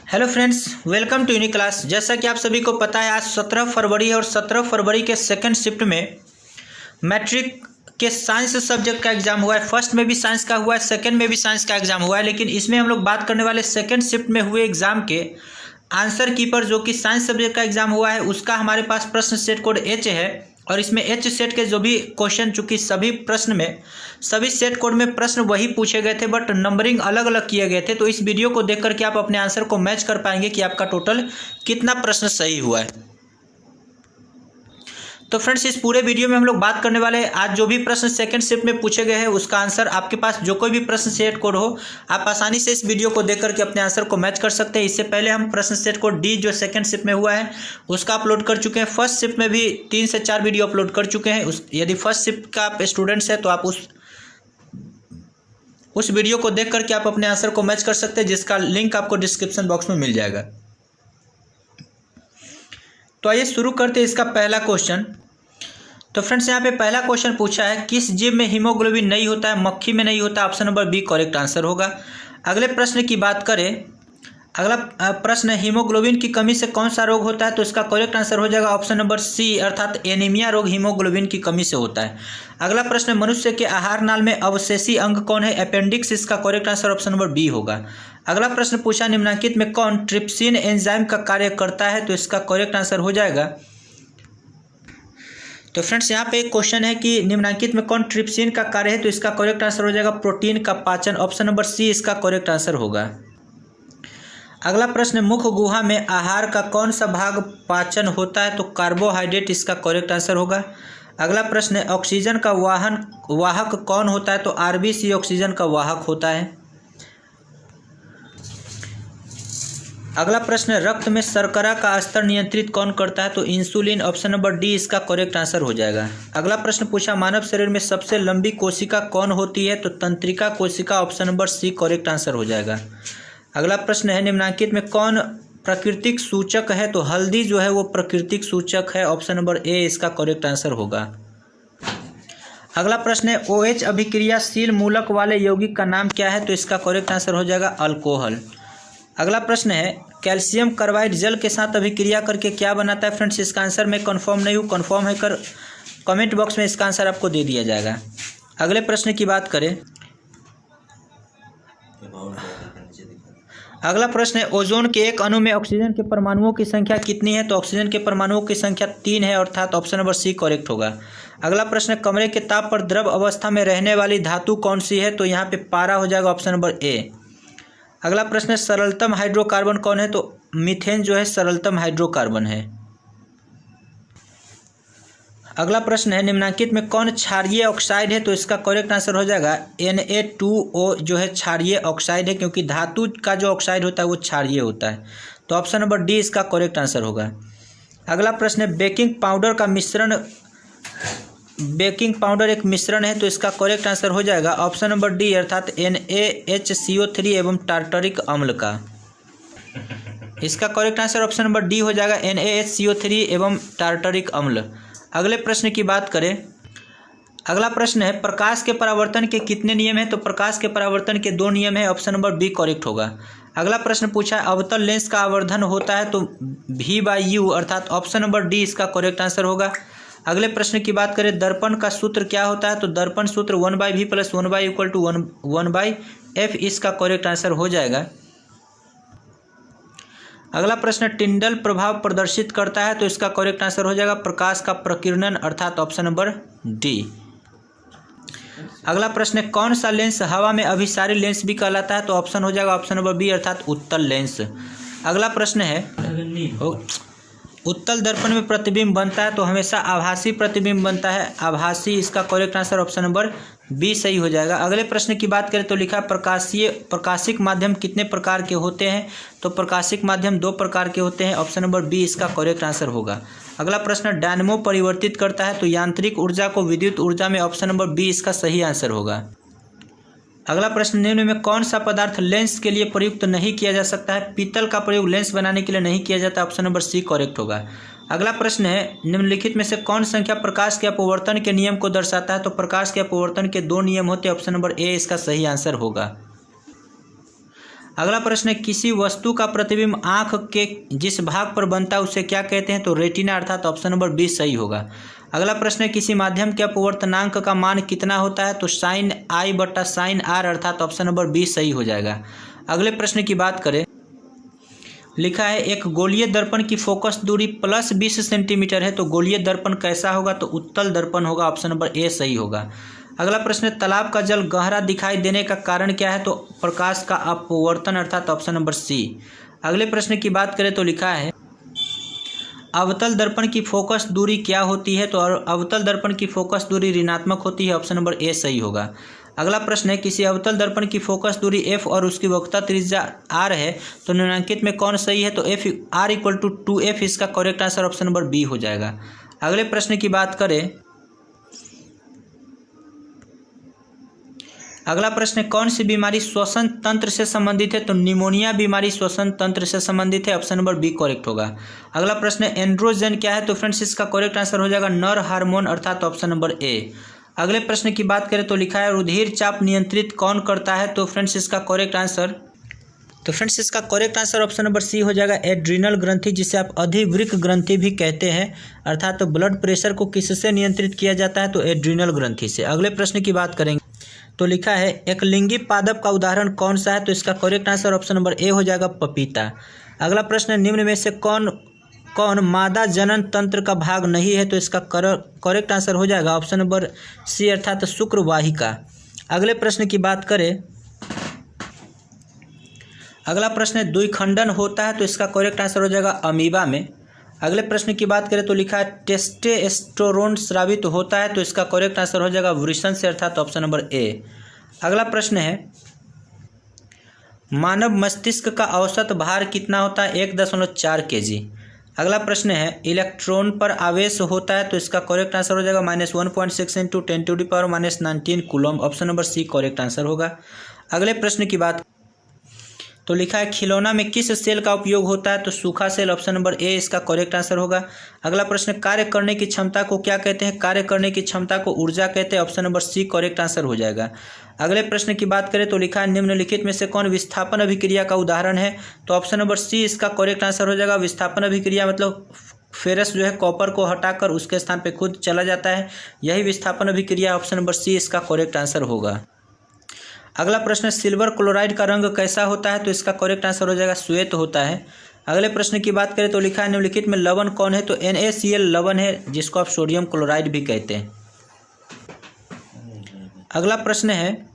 Hello friends, welcome to unique class. जैसा कि आप सभी को पता है, आज 17 फरवरी है और 17 फरवरी के सेकंड शिफ्ट में मैट्रिक के साइंस सब्जेक्ट का एग्जाम हुआ है। फर्स्ट में भी साइंस का हुआ है, सेकंड में भी साइंस का एग्जाम हुआ है, लेकिन इसमें हम लोग बात करने वाले सेकंड शिफ्ट में हुए एग्जाम के आंसर की पर, जो कि साइंस सब्जेक्ट का एग्जाम हुआ है, उसका हमारे पास प्रश्न सेट कोड एच है। और इसमें एच सेट के जो भी क्वेश्चन, चूंकि सभी प्रश्न में सभी सेट कोड में प्रश्न वही पूछे गए थे, बट नंबरिंग अलग अलग किए गए थे। तो इस वीडियो को देख करके आप अपने आंसर को मैच कर पाएंगे कि आपका टोटल कितना प्रश्न सही हुआ है। तो फ्रेंड्स, इस पूरे वीडियो में हम लोग बात करने वाले हैं आज जो भी प्रश्न सेकंड शिफ्ट में पूछे गए हैं उसका आंसर। आपके पास जो कोई भी प्रश्न सेट कोड हो, आप आसानी से इस वीडियो को देख करके अपने आंसर को मैच कर सकते हैं। इससे पहले हम प्रश्न सेट कोड डी जो सेकंड शिफ्ट में हुआ है उसका अपलोड कर चुके हैं। फर्स्ट शिफ्ट में भी 3 से 4 वीडियो अपलोड कर चुके हैं। यदि फर्स्ट शिफ्ट का आप स्टूडेंट्स हैं तो आप उस वीडियो को देख करके आप अपने आंसर को मैच कर सकते हैं, जिसका लिंक आपको डिस्क्रिप्शन बॉक्स में मिल जाएगा। तो आइए शुरू करते हैं इसका पहला क्वेश्चन। तो फ्रेंड्स, यहाँ पे पहला क्वेश्चन पूछा है, किस जीव में हीमोग्लोबिन नहीं होता है? मक्खी में नहीं होता। Option number B correct answer होगा। अगले प्रश्न की बात करें, अगला प्रश्न है, हीमोग्लोबिन की कमी से कौन सा रोग होता है? तो इसका करेक्ट आंसर हो जाएगा ऑप्शन नंबर सी, अर्थात एनीमिया रोग हीमोग्लोबिन की कमी से होता है। अगला प्रश्न, मनुष्य के आहार नाल में अवशेषी अंग कौन है? अपेंडिक्स। इसका correct answer option number B होगा। अगला प्रश्न पूछा, निम्नलिखित में कौन ट्रिप्सिन एंजाइम का कार्य करता है? तो इसका करेक्ट आंसर हो जाएगा। तो फ्रेंड्स, यहाँ पे एक क्वेश्चन है कि निम्नलिखित में कौन ट्रिप्सिन का कार्य है? तो इसका करेक्ट आंसर हो जाएगा प्रोटीन का पाचन। ऑप्शन नंबर सी इसका करेक्ट आंसर होगा। अगला प्रश्न, मुख गुहा में आहार का कौन सा भाग पाचन होता है? तो कार्बोहाइड्रेट। इसका करेक्ट आंसर होगा। अगला प्रश्न है, ऑक्सीजन का वाहक कौन होता है? तो आरबीसी ऑक्सीजन का वाहक होता है। अगला प्रश्न है, रक्त में शर्करा का स्तर नियंत्रित कौन करता है? तो इंसुलिन। ऑप्शन नंबर डी इसका करेक्ट आंसर हो जाएगा। अगला प्रश्न पूछा, मानव शरीर में सबसे लंबी कोशिका कौन होती है? तो तंत्रिका कोशिका। Option number C correct answer हो जाएगा। अगला प्रश्न है, निम्नलिखित में कौन प्राकृतिक सूचक है? तो हल्दी जो है वो प्राकृतिक सूचक है। ऑप्शन नंबर ए इसका करेक्ट आंसर होगा। अगला प्रश्न है, OH अभिक्रियाशील मूलक वाले यौगिक का नाम क्या है? तो इसका करेक्ट आंसर हो जाएगा अल्कोहल। अगला प्रश्न है, कैल्शियम कार्बाइड जल के साथ अभिक्रिया करके क्या बनाता है? फ्रेंड्स, इसका आंसर मैं कंफर्म नहीं हूँ, कंफर्म है कर कमेंट बॉक्स में इसका आंसर आपको दे दिया जाएगा। अगले प्रश्न की बात करें, अगला प्रश्न है, ओजोन के एक अणु में ऑक्सीजन के परमाणुओं की संख्या कितनी है? तो ऑक्सीजन के परमाणुओं की संख्या 3 है, अर्थात ऑप्शन नंबर सी करेक्ट होगा। अगला प्रश्न है, कमरे के ताप पर द्रव अवस्था में रहने वाली धातु कौन सी है? तो यहाँ पे पारा हो जाएगा। Option number A. अगला प्रश्न है, सरलतम हाइड्रोकार्बन कौन है? तो मीथेन जो है सरलतम हाइड्रोकार्बन है। अगला प्रश्न है, निम्नलिखित में कौन क्षारीय ऑक्साइड है? तो इसका करेक्ट आंसर हो जाएगा Na2O जो है क्षारीय ऑक्साइड है, क्योंकि धातु का जो ऑक्साइड होता है वो क्षारीय होता है। तो ऑप्शन नंबर डी इसका करेक्ट आंसर होगा। अगला प्रश्न है, बेकिंग पाउडर एक मिश्रण है, तो इसका करेक्ट आंसर हो जाएगा ऑप्शन नंबर डी, अर्थात NaHCO3 एवं टार्टरिक अम्ल का। इसका correct answer option number D हो जाएगा, NaHCO3 एवं टार्टरिक अम्ल। अगले प्रश्न की बात करें, अगला प्रश्न है, प्रकाश के परावर्तन के कितने नियम हैं? तो प्रकाश के परावर्तन के 2 नियम है। ऑप्शन नंबर बी करेक्ट होगा। अगला प्रश्न पूछा है, अवतल लेंस का आवर्धन होता है? तो V/U, अर्थात ऑप्शन नंबर डी इसका करेक्ट आंसर होगा। अगले प्रश्न की बात करें, दर्पण का सूत्र क्या होता है? तो दर्पण सूत्र 1/V + 1/U = 1/F। इसका करेक्ट आंसर हो जाएगा। अगला प्रश्न, टिंडल प्रभाव प्रदर्शित करता है? तो इसका करेक्ट आंसर हो जाएगा प्रकाश का प्रकीर्णन, अर्थात ऑप्शन नंबर डी। अगला प्रश्न है, कौन सा लेंस हवा में अभिसारी लेंस भी कहलाता है? तो ऑप्शन हो जाएगा ऑप्शन नंबर बी, अर्थात उत्तल लेंस। अगला प्रश्न है, उत्तल दर्पण में प्रतिबिंब बनता है? तो हमेशा आभासी प्रतिबिंब बनता है, आभासी। इसका correct answer option number B सही हो जाएगा। अगले प्रश्न की बात करें तो लिखा, प्रकाशिक माध्यम कितने प्रकार के होते हैं? तो प्रकाशिक माध्यम 2 प्रकार के होते हैं। ऑप्शन नंबर बी इसका करेक्ट आंसर होगा। अगला प्रश्न, डायनेमो परिवर्तित करता है? तो यांत्रिक ऊर्जा को विद्युत ऊर्जा में। ऑप्शन नंबर बी इसका सही आंसर होगा। अगला प्रश्न, निम्न में कौन सा पदार्थ लेंस के लिए प्रयुक्त नहीं किया जा सकता है? पीतल का प्रयोग लेंस बनाने के लिए नहीं किया जाता। ऑप्शन नंबर सी करेक्ट होगा। अगला प्रश्न है, निम्नलिखित में से कौन संख्या प्रकाश के अपवर्तन के नियम को दर्शाता है? तो प्रकाश के अपवर्तन के 2 नियम होते हैं। ऑप्शन नंबर ए इसका सही आंसर होगा। अगला प्रश्न है किसी वस्तु का प्रतिबिंब आंख के जिस भाग पर बनता है उसे क्या कहते हैं, तो रेटिना, अर्थात ऑप्शन नंबर बी सही होगा। अगला प्रश्न है किसी माध्यम के अपवर्तनांक का मान कितना होता है, तो साइन आई बटा साइन आर, अर्थात ऑप्शन नंबर बी सही हो जाएगा। अगले प्रश्न की बात करें, लिखा है एक गोलीय दर्पण की फोकस दूरी प्लस 20 सेंटीमीटर है, तो गोलीय दर्पण कैसा होगा, तो उत्तल दर्पण होगा, ऑप्शन नंबर ए सही होगा। अगला प्रश्न है तालाब का जल गहरा दिखाई देने का कारण क्या है, तो प्रकाश का अपवर्तन, अर्थात ऑप्शन नंबर सी। अगले प्रश्न की बात करें तो लिखा है अवतल दर्पण की फोकस दूरी क्या होती है, तो अवतल दर्पण की फोकस दूरी ऋणात्मक होती है, ऑप्शन नंबर ए सही होगा। अगला प्रश्न है किसी अवतल दर्पण की फोकस दूरी f और उसकी वक्रता त्रिज्या r है, तो निम्नलिखित में कौन सही है, तो f r equal to 2f, इसका correct answer option number B हो जाएगा। अगले प्रश्न की बात करें, अगला प्रश्न है कौन सी बीमारी श्वसन तंत्र से संबंधित है, तो निमोनिया बीमारी श्वसन तंत्र से संबंधित है, ऑप्शन नंबर बी करेक्ट होगा। अगला प्रश्न है एंड्रोजन क्या है, तो फ्रेंड्स इसका करेक्ट आंसर हो जाएगा नर हार्मोन, अर्थात ऑप्शन नंबर ए। अगले प्रश्न की बात करें तो लिखा है रुधिर चाप नियंत्रित कौन करता है, तो फ्रेंड्स इसका correct answer option number C हो जाएगा एड्रीनल ग्रंथि, जिसे आप अधिवृक्क ग्रंथि भी कहते हैं, अर्थात तो ब्लड प्रेशर को किससे नियंत्रित किया जाता है, तो एड्रीनल ग्रंथि से। अगले प्रश्न की बात करेंगे तो लिखा है एकलिंगी पादप का उदाहरण कौन सा है, तो इसका correct answer option number A हो जाएगा पपीता। अगला प्रश्न निम्न में से कौन मादा जनन तंत्र का भाग नहीं है, तो इसका करेक्ट आंसर हो जाएगा ऑप्शन नंबर सी, अर्थात शुक्रवाहिका। अगले प्रश्न की बात करें, अगला प्रश्न है द्विखंडन होता है, तो इसका करेक्ट आंसर हो जाएगा अमीबा में। अगले प्रश्न की बात करें तो लिखा है टेस्टोस्टेरोन स्रावित होता है, तो इसका करेक्ट आंसर हो जाएगा वृषण से, अर्थात ऑप्शन नंबर ए। अगला प्रश्न है मानव मस्तिष्क का औसत भार कितना होता है, 1.4 kg। अगला प्रश्न है इलेक्ट्रॉन पर आवेश होता है, तो इसका करेक्ट आंसर हो जाएगा -1.6 × 10⁻⁻⁻⁹ coulomb, option number C correct answer होगा। अगले प्रश्न की बात तो लिखा है खिलौना में किस सेल का उपयोग होता है, तो सूखा सेल, ऑप्शन नंबर ए इसका करेक्ट आंसर होगा। अगला प्रश्न कार्य करने की क्षमता को क्या कहते हैं, कार्य करने की क्षमता को ऊर्जा कहते हैं, option number C correct answer हो जाएगा। अगले प्रश्न की बात करें तो लिखा है निम्नलिखित में से कौन विस्थापन अभिक्रिया का उदाहरण है, तो ऑप्शन नंबर सी इसका करेक्ट आंसर हो जाएगा। विस्थापन अभिक्रिया मतलब फेरस जो है कॉपर को हटाकर उसके स्थान पर खुद चला जाता है, यही विस्थापन अभिक्रिया, ऑप्शन नंबर सी इसका करेक्ट आंसर होगा। अगला प्रश्न सिल्वर क्लोराइड का रंग कैसा होता है, तो इसका करेक्ट आंसर हो जाएगा श्वेत होता है। अगले प्रश्न की बात करें तो लिखा है निम्नलिखित में लवण कौन है, तो NaCl लवण है, जिसको आप सोडियम क्लोराइड भी कहते हैं। अगला प्रश्न है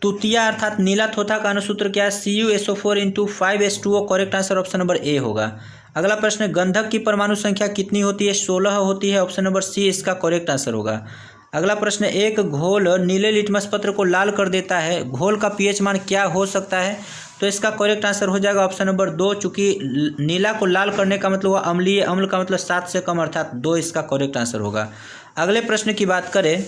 तुतिया अर्थात नीला थोथा का अनुसूत्र क्या है, CuSO4 × 5H2O, correct answer option number A होगा। अगला प्रश्न गंधक की परमाणु संख्या कितनी होती है, 16 होती है, ऑप्शन नंबर सी इसका करेक्ट आंसर होगा। अगला प्रश्न एक घोल नीले लिटमस पत्र को लाल कर देता है, घोल का pH मान क्या हो सकता है, तो इसका करेक्ट आंसर हो जाएगा ऑप्शन नंबर 2, चूंकि नीला को लाल करने का मतलब हुआ अम्लीय, अम्ल का मतलब 7 से कम, अर्थात 2 इसका करेक्ट आंसर होगा। अगले प्रश्न की बात करें,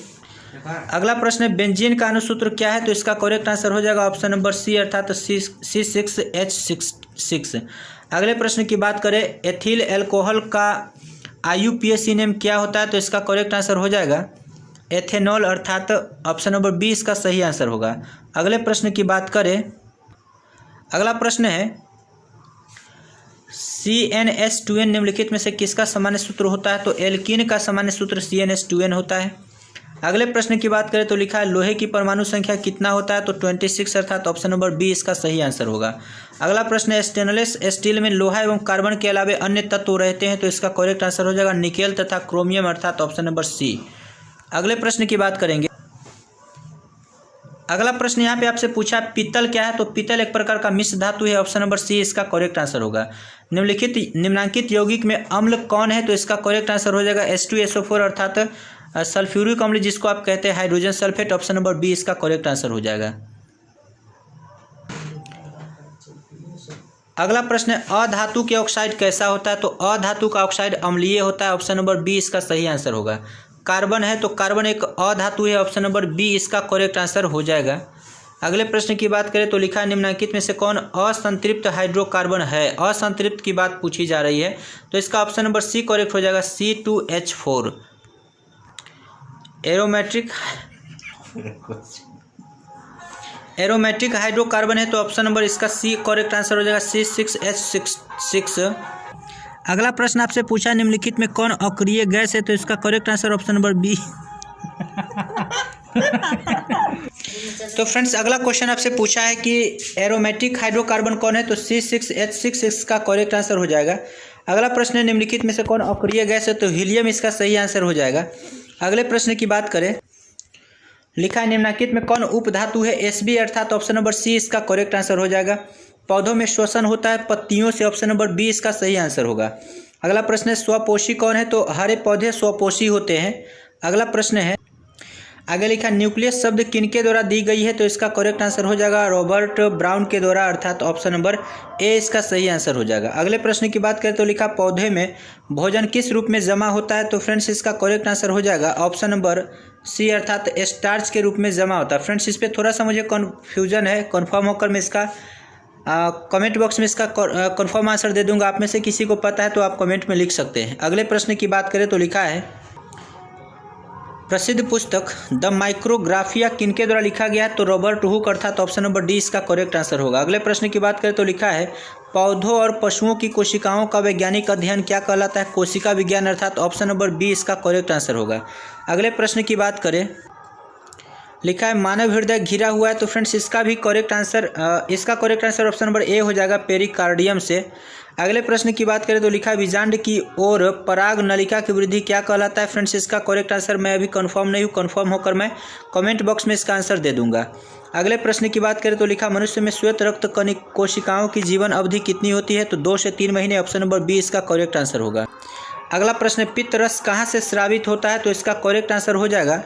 अगला प्रश्न बेंजीन का अनुसूत्र क्या है, तो इसका करेक्ट आंसर हो जाएगा ऑप्शन नंबर सी, अर्थात C6H6। अगले प्रश्न की बात करें एथिल एल्कोहल का IUPAC नेम क्या होता है, तो इसका करेक्ट आंसर हो जाएगा एथेनॉल, अर्थात ऑप्शन नंबर बी इसका सही आंसर होगा। अगले प्रश्न की बात करें, अगला प्रश्न है CnH2n निम्नलिखित में से किसका सामान्य सूत्र होता है, तो एल्कीन का सामान्य सूत्र CnH2n होता है। अगले प्रश्न की बात करें तो लिखा है लोहे की परमाणु संख्या कितना होता है, तो 26, अर्थात ऑप्शन नंबर बी इसका सही आंसर होगा। अगला प्रश्न है स्टेनलेस स्टील में लोहा एवं कार्बन के अलावा अन्य तत्व रहते हैं, तो इसका करेक्ट आंसर हो जाएगा निकेल तथा क्रोमियम, अर्थात ऑप्शन नंबर सी। अगले प्रश्न की बात करेंगे, अगला प्रश्न यहाँ पे आपसे पूछा पीतल क्या है, तो पीतल एक प्रकार का मिश्र धातु है, ऑप्शन नंबर सी इसका करेक्ट आंसर होगा। निम्नांकित यौगिक में अम्ल कौन है, तो इसका करेक्ट आंसर हो जाएगा H2SO4, अर्थात सल्फ्यूरिक अम्ल, जिसको आप कहते हैं hydrogen sulphate, option number B इसका करेक्ट आंसर हो जाएगा। अगला प्रश्न है अधातु के ऑक्साइड कैसा होता है, तो अधातु का ऑक्साइड अम्लीय होता है, ऑप्शन नंबर बी इसका सही आंसर होगा। कार्बन है तो कार्बन एक अधातु है, ऑप्शन नंबर बी इसका करेक्ट आंसर हो जाएगा। अगले प्रश्न की बात करें तो लिखा है निम्नलिखित में से कौन असंतृप्त हाइड्रोकार्बन है, असंतृप्त की बात पूछी जा रही है, तो इसका ऑप्शन नंबर सी करेक्ट हो जाएगा C2H4 एरोमेट्रिक। एरोमेटिक हाइड्रोकार्बन है तो ऑप्शन नंबर इसका सी करेक्ट आंसर हो जाएगा, C6H6। अगला प्रश्न आपसे पूछा निम्नलिखित में कौन अक्रिय गैस है तो इसका correct answer option number B. तो फ्रेंड्स अगला क्वेश्चन आपसे पूछा है कि एरोमेटिक हाइड्रोकार्बन कौन है तो C6H6 इसका करेक्ट आंसर हो जाएगा। अगला प्रश्न है निम्नलिखित में से कौन अक्रिय गैस है तो हीलियम इसका सही आंसर हो जाएगा। अगले प्रश्न की बात करें, लिखा है निम्नलिखित में कौन उपधातु है Sb अर्थात ऑप्शन नंबर सी इसका करेक्ट आंसर हो जाएगा। पौधों में श्वसन होता है पत्तियों से, ऑप्शन नंबर बी इसका सही आंसर होगा। अगला प्रश्न है स्वपोषी कौन है तो हरे पौधे स्वपोषी होते हैं। अगला प्रश्न है, आगे लिखा न्यूक्लियस शब्द किनके द्वारा दी गई है तो इसका करेक्ट आंसर हो जाएगा रॉबर्ट ब्राउन के द्वारा अर्थात ऑप्शन नंबर ए इसका सही आंसर हो जाएगा। अगले प्रश्न की बात करें तो लिखा पौधे में भोजन किस रूप में जमा होता है तो फ्रेंड्स इसका करेक्ट आंसर हो जाएगा ऑप्शन नंबर सी अर्थात स्टार्च के रूप में जमा होता है। फ्रेंड्स इस पर थोड़ा सा मुझे कन्फ्यूजन है, कन्फर्म होकर मैं इसका कमेंट बॉक्स में इसका कन्फर्म आंसर दे दूंगा। आप में से किसी को पता है तो आप कमेंट में लिख सकते हैं। अगले प्रश्न की बात करें तो लिखा है प्रसिद्ध पुस्तक द माइक्रोग्राफिया किनके द्वारा लिखा गया है तो रॉबर्ट हुक अर्थात ऑप्शन नंबर डी इसका करेक्ट आंसर होगा। अगले प्रश्न की बात करें तो लिखा है पौधों और पशुओं की कोशिकाओं का वैज्ञानिक अध्ययन क्या कहलाता है, कोशिका विज्ञान अर्थात ऑप्शन नंबर बी इसका करेक्ट आंसर होगा। अगले प्रश्न की बात करें, लिखा है मानव हृदय घिरा हुआ है तो फ्रेंड्स इसका भी correct answer option number A हो जाएगा पेरिकार्डियम से। अगले प्रश्न की बात करें तो लिखा है बीजांड की ओर पराग नलिका की वृद्धि क्या कहलाता है। फ्रेंड्स इसका करेक्ट आंसर मैं अभी कंफर्म नहीं हूँ, कंफर्म होकर मैं कमेंट बॉक्स में इसका आंसर दे दूंगा। अगले प्रश्न की बात करें तो लिखा मनुष्य में श्वेत रक्त कणिक कोशिकाओं की जीवन अवधि कितनी होती है तो 2 से 3 महीने, ऑप्शन नंबर बी इसका करेक्ट आंसर होगा। अगला प्रश्न पित्त रस कहाँ से स्रावित होता है तो इसका करेक्ट आंसर हो जाएगा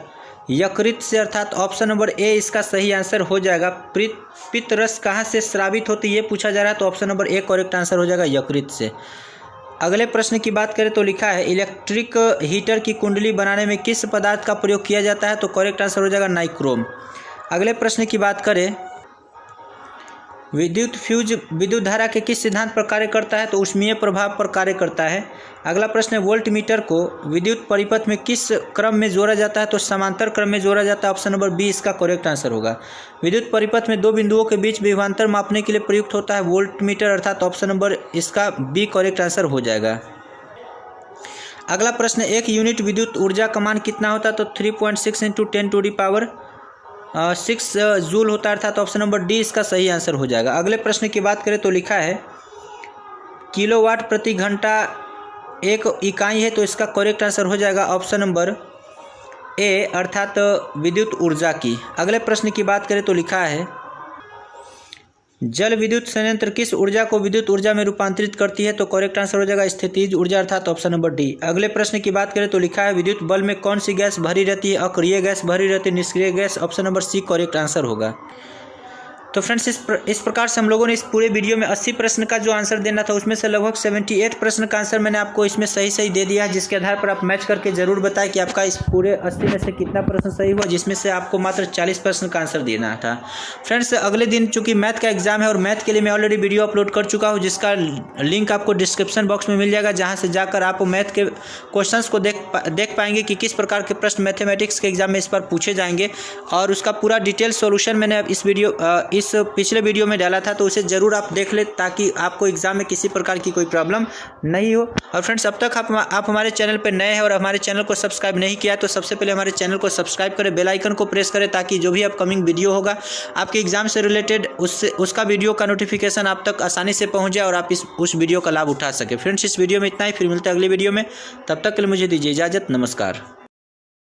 यकृत से अर्थात ऑप्शन नंबर ए इसका सही आंसर हो जाएगा। पित्त रस कहाँ से स्रावित होती है ये पूछा जा रहा है तो option number A correct answer हो जाएगा यकृत से। अगले प्रश्न की बात करें तो लिखा है इलेक्ट्रिक हीटर की कुंडली बनाने में किस पदार्थ का प्रयोग किया जाता है तो करेक्ट आंसर हो जाएगा नाइक्रोम। अगले प्रश्न की बात करें विद्युत फ्यूज विद्युत धारा के किस सिद्धांत पर कार्य करता है तो ऊष्मीय प्रभाव पर कार्य करता है। अगला प्रश्न है वोल्ट मीटर को विद्युत परिपथ में किस क्रम में जोड़ा जाता है तो समांतर क्रम में जोड़ा जाता है, ऑप्शन नंबर बी इसका करेक्ट आंसर होगा। विद्युत परिपथ में 2 बिंदुओं के बीच विभवांतर मापने के लिए प्रयुक्त होता है वोल्ट मीटर अर्थात ऑप्शन नंबर इसका बी करेक्ट आंसर हो जाएगा। अगला प्रश्न 1 यूनिट विद्युत ऊर्जा का मान कितना होता है तो 3.6 × 10⁻6 जूल होता है अर्थात ऑप्शन नंबर डी इसका सही आंसर हो जाएगा। अगले प्रश्न की बात करें तो लिखा है किलोवाट प्रति घंटा एक इकाई है तो इसका करेक्ट आंसर हो जाएगा ऑप्शन नंबर ए अर्थात विद्युत ऊर्जा की। अगले प्रश्न की बात करें तो लिखा है जल विद्युत संयंत्र किस ऊर्जा को विद्युत ऊर्जा में रूपांतरित करती है तो करेक्ट आंसर हो जाएगा स्थितिज ऊर्जा अर्थात ऑप्शन नंबर डी। अगले प्रश्न की बात करें तो लिखा है विद्युत बल्ब में कौन सी गैस भरी रहती है, अक्रिय गैस भरी रहती है, निष्क्रिय gas, option number C correct answer होगा। तो फ्रेंड्स इस प्रकार से हम लोगों ने इस पूरे वीडियो में 80 प्रश्न का जो आंसर देना था उसमें से लगभग 78 प्रश्न का आंसर मैंने आपको इसमें सही दे दिया है, जिसके आधार पर आप मैच करके ज़रूर बताएं कि आपका इस पूरे 80 में से कितना प्रश्न सही हुआ, जिसमें से आपको मात्र 40 प्रश्न का आंसर देना था। फ्रेंड्स अगले दिन चूंकि मैथ का एग्जाम है और मैथ के लिए मैं ऑलरेडी वीडियो अपलोड कर चुका हूँ, जिसका लिंक आपको डिस्क्रिप्शन बॉक्स में मिल जाएगा, जहाँ से जाकर आप मैथ के क्वेश्चन को देख पाएंगे कि किस प्रकार के प्रश्न मैथमेटिक्स के एग्जाम में इस पर पूछे जाएंगे। और उसका पूरा डिटेल सोल्यूशन मैंने इस पिछले वीडियो में डाला था, तो उसे ज़रूर आप देख ले ताकि आपको एग्जाम में किसी प्रकार की कोई प्रॉब्लम नहीं हो। और फ्रेंड्स अब तक आप हमारे चैनल पर नए हैं और हमारे चैनल को सब्सक्राइब नहीं किया तो सबसे पहले हमारे चैनल को सब्सक्राइब करें, बेल आइकन को प्रेस करें ताकि जो भी अपकमिंग वीडियो होगा आपके एग्जाम से रिलेटेड उसका वीडियो का नोटिफिकेशन आप तक आसानी से पहुँच जाए और आप उस वीडियो का लाभ उठा सके। फ्रेंड्स इस वीडियो में इतना ही, फिर मिलते हैं अगले वीडियो में, तब तक के लिए मुझे दीजिए इजाज़त, नमस्कार।